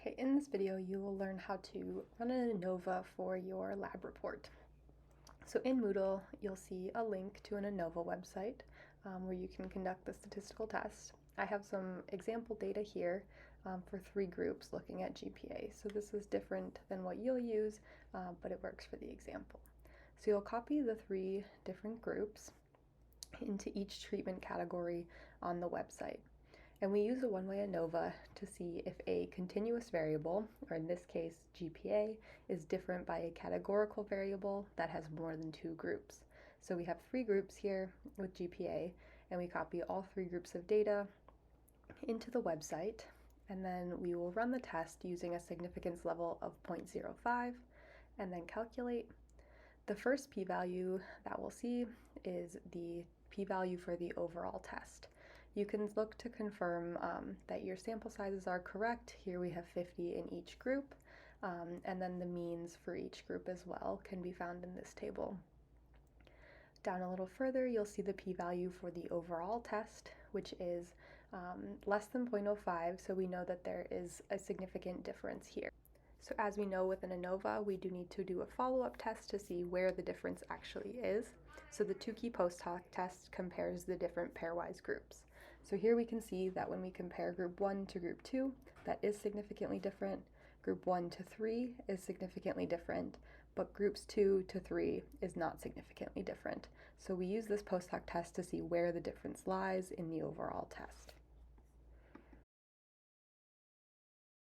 Okay, in this video you will learn how to run an ANOVA for your lab report. So in Moodle you'll see a link to an ANOVA website where you can conduct the statistical test. I have some example data here for 3 groups looking at GPA. So this is different than what you'll use, but it works for the example. So you'll copy the 3 different groups into each treatment category on the website. And we use a one-way ANOVA to see if a continuous variable, or in this case GPA, is different by a categorical variable that has more than 2 groups. So we have 3 groups here with GPA, and we copy all 3 groups of data into the website, and then we will run the test using a significance level of 0.05, and then calculate. The first p-value that we'll see is the p-value for the overall test. You can look to confirm that your sample sizes are correct. Here we have 50 in each group, and then the means for each group as well can be found in this table. Down a little further, you'll see the p-value for the overall test, which is less than 0.05, so we know that there is a significant difference here. So as we know with an ANOVA, we do need to do a follow-up test to see where the difference actually is. So the Tukey post hoc test compares the different pairwise groups. So here we can see that when we compare group 1 to group 2, that is significantly different. Group 1 to 3 is significantly different, but groups 2 to 3 is not significantly different. So we use this post hoc test to see where the difference lies in the overall test.